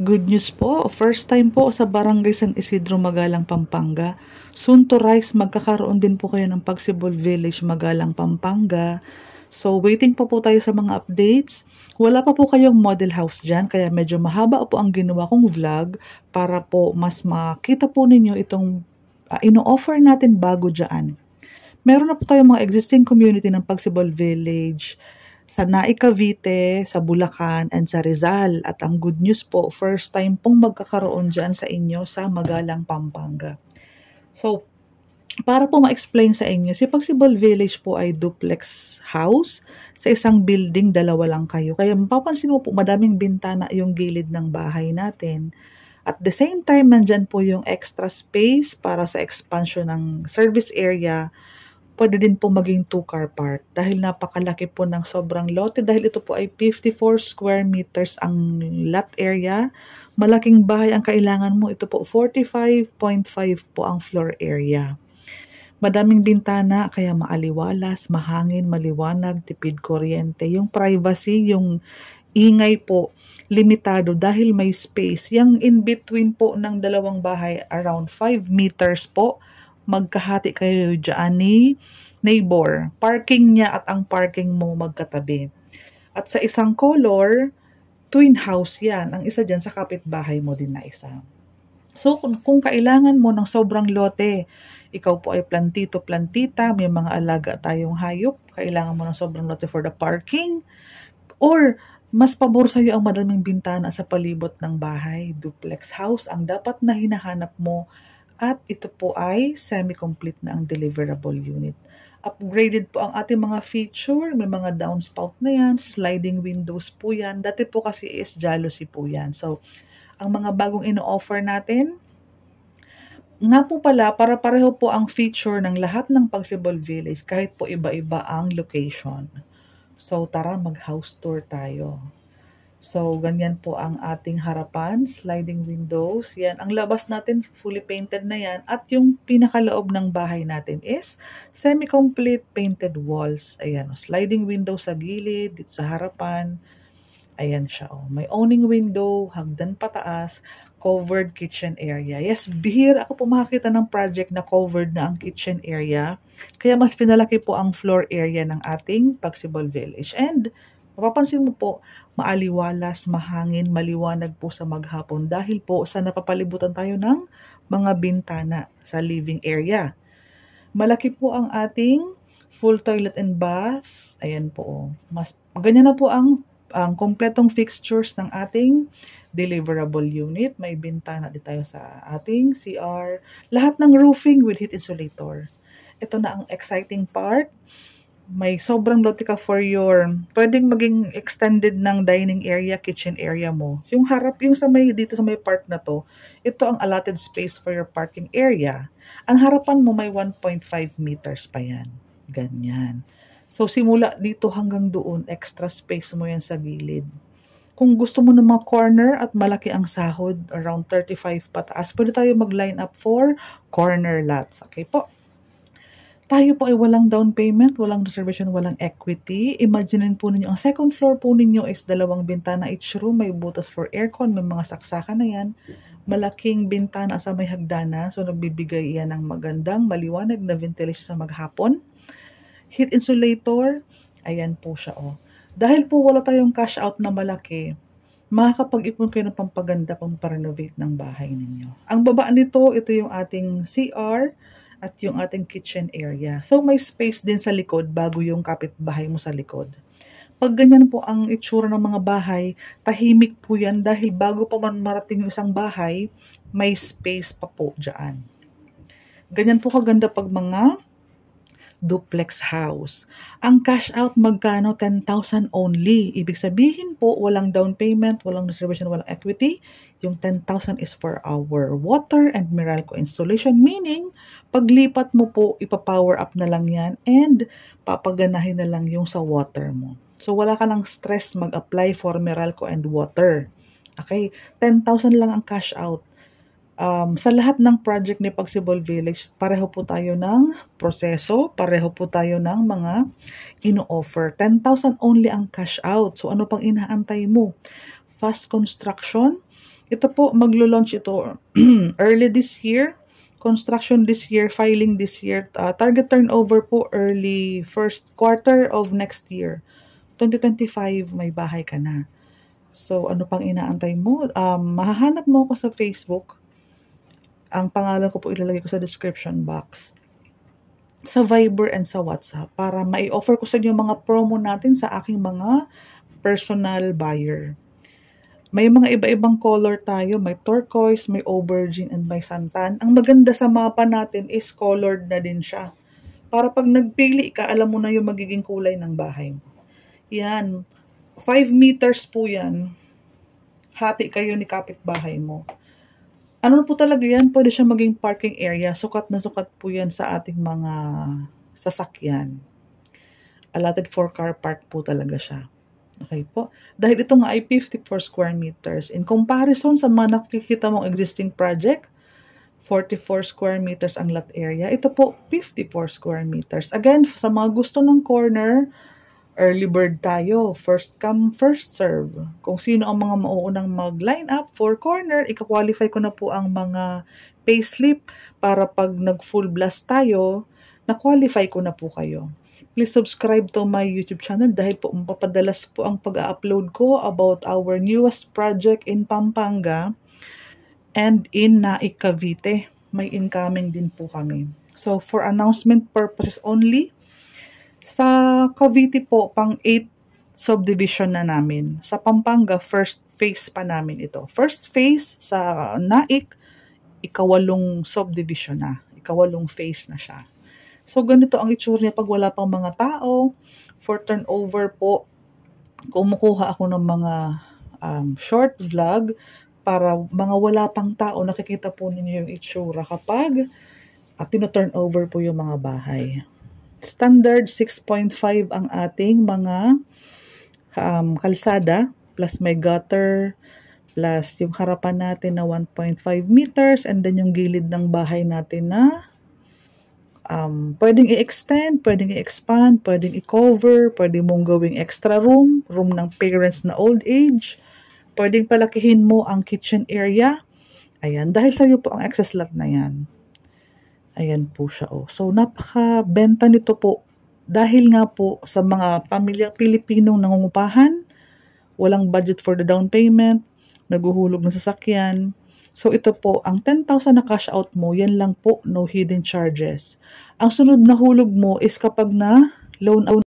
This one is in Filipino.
Good news po, first time po sa Barangay San Isidro, Magalang, Pampanga. Soon to rise, magkakaroon din po kayo ng Pagsibol Village, Magalang, Pampanga. So, waiting po tayo sa mga updates. Wala pa po kayong model house dyan, kaya medyo mahaba po ang ginawa kong vlog para po mas makita po ninyo itong ino-offer natin bago dyan. Meron na po tayong mga existing community ng Pagsibol Village sa Naik, Cavite, sa Bulacan, and sa Rizal. At ang good news po, first time pong magkakaroon dyan sa inyo sa Magalang, Pampanga. So, para po ma-explain sa inyo, si Pagsibol Village po ay duplex house. Sa isang building, dalawa lang kayo. Kaya mapapansin mo po, madaming bintana yung gilid ng bahay natin. At the same time, nandyan po yung extra space para sa expansion ng service area. Pwede din po maging 2-car park dahil napakalaki po ng sobrang lote dahil ito po ay 54 square meters ang lot area. Malaking bahay ang kailangan mo. Ito po 45.5 po ang floor area. Madaming bintana kaya maaliwalas, mahangin, maliwanag, tipid kuryente. Yung privacy, yung ingay po, limitado dahil may space. Yung in between po ng dalawang bahay around 5 meters po. Magkahati kayo dyan ni neighbor. Parking niya at ang parking mo magkatabi. At sa isang color, twin house yan. Ang isa dyan sa kapitbahay mo din na isa. So, kung kailangan mo ng sobrang lote, ikaw po ay plantito, plantita, may mga alaga tayong hayop, kailangan mo ng sobrang lote for the parking, or mas pabor sa'yo ang madaming bintana sa palibot ng bahay, duplex house, ang dapat na hinahanap mo. At ito po ay semi-complete na ang deliverable unit. Upgraded po ang ating mga feature. May mga downspout na yan. Sliding windows po yan. Dati po kasi is jealousy po yan. So, ang mga bagong ino-offer natin, nga po pala, para pareho po ang feature ng lahat ng Pagsibol Village kahit po iba-iba ang location. So, tara mag-house tour tayo. So, ganyan po ang ating harapan, sliding windows. Yan, ang labas natin, fully painted na yan. At yung pinakaloob ng bahay natin is semi-complete painted walls. Ayan, sliding window sa gilid, dito sa harapan. Ayan siya, oh. May awning window, hagdan pataas, covered kitchen area. Yes, bihira ako po makakita ng project na covered na ang kitchen area. Kaya mas pinalaki po ang floor area ng ating Pagsibol Village. And mapapansin mo po, maaliwalas, mahangin, maliwanag po sa maghapon dahil po sa napapalibutan tayo ng mga bintana sa living area. Malaki po ang ating full toilet and bath. Ayan po. Ganyan na po ang kompletong fixtures ng ating deliverable unit. May bintana din tayo sa ating CR. Lahat ng roofing with heat insulator. Ito na ang exciting part. May sobrang lote ka for your, pwedeng maging extended ng dining area, kitchen area mo. Yung harap, yung sa may, dito sa may part na to, ito ang allotted space for your parking area. Ang harapan mo may 1.5 meters pa yan. Ganyan. So, simula dito hanggang doon, extra space mo yan sa gilid. Kung gusto mo ng mga corner at malaki ang sahod, around 35 pataas, pwede tayo mag-line up for corner lots. Okay po? Tayo po ay walang down payment, walang reservation, walang equity. Imaginin po ninyo, ang second floor po ninyo is 2 bintana each room. May butas for aircon, may mga saksakan na yan. Malaking bintana sa may hagdana. So, nagbibigay yan ng magandang, maliwanag na ventilation sa maghapon. Heat insulator, ayan po siya, oh. Dahil po wala tayong cash out na malaki, makakapag-ipon kayo ng pampaganda, pamparenovate ng bahay ninyo. Ang baba nito, ito yung ating CR, at yung ating kitchen area. So, may space din sa likod bago yung kapitbahay mo sa likod. Pag ganyan po ang itsura ng mga bahay, tahimik po yan dahil bago pa man marating yung isang bahay, may space pa po dyan. Ganyan po kaganda pag mga duplex house. Ang cash out magkano? 10,000 only. Ibig sabihin po, walang down payment, walang reservation, walang equity. Yung 10,000 is for our water and Meralco installation. Meaning, paglipat mo po, ipapower up na lang yan and papaganahin na lang yung sa water mo. So, wala ka ng stress mag-apply for Meralco and water. Okay? 10,000 lang ang cash out. Sa lahat ng project ni Pagsibol Village, pareho po tayo ng proseso, pareho po tayo ng mga ino-offer. 10,000 only ang cash out. So ano pang inaantay mo? Fast construction, Ito po, maglo-launch ito early this year. Construction this year, filing this year. Target turnover po early first quarter of next year. 2025, may bahay ka na. So, ano pang inaantay mo? Mahahanap mo ako sa Facebook. Ang pangalan ko po ilalagay ko sa description box. Sa Viber and sa WhatsApp para mai-offer ko sa inyo mga promo natin sa aking mga personal buyer. May mga iba-ibang color tayo. May turquoise, may aubergine, and may santan. Ang maganda sa mapa natin is colored na din siya. Para pag nagpili ka, alam mo na yung magiging kulay ng bahay mo. Yan. 5 meters po yan. Hati kayo ni kapitbahay mo. Ano po talaga yan? Pwede siya maging parking area. Sukat na sukat po yan sa ating mga sasakyan. Allotted for car park po talaga siya. Okay po. Dahil ito nga ay 54 square meters. In comparison sa mga nakikita mong existing project, 44 square meters ang lot area. Ito po, 54 square meters. Again, sa mga gusto ng corner, early bird tayo. First come, first serve. Kung sino ang mga mauunang mag-line up for corner, ika-qualify ko na po ang mga payslip para pag nag-full blast tayo, na-qualify ko na po kayo. Please subscribe to my YouTube channel dahil po mapapadalas po ang pag-upload ko about our newest project in Pampanga and in Naik, Cavite. May incoming din po kami. So, for announcement purposes only, sa Cavite po, pang 8 subdivision na namin. Sa Pampanga, first phase pa namin ito. First phase sa Naik, ikawalong subdivision na. Ikawalong phase na siya. So, ganito ang itsura niya pag wala pang mga tao. For turnover po, kumukuha ako ng mga short vlog para mga wala pang tao, nakikita po ninyo yung itsura kapag tino-turnover po yung mga bahay. Standard 6.5 ang ating mga kalsada, plus may gutter, plus yung harapan natin na 1.5 meters, and then yung gilid ng bahay natin na pwedeng i-extend, pwedeng i-expand, pwedeng i-cover, pwedeng mong gawing extra room ng parents na old age, pwedeng palakihin mo ang kitchen area. Ayan, dahil sa'yo po ang excess lot na yan. Ayan po siya. Oh. So, napaka-benta nito po. Dahil nga po sa mga pamilyang Pilipinong nangungupahan, walang budget for the down payment, naguhulog ng sasakyan. So, ito po, ang 10,000 na cash out mo, yan lang po, no hidden charges. Ang sunod na hulog mo is kapag na loan out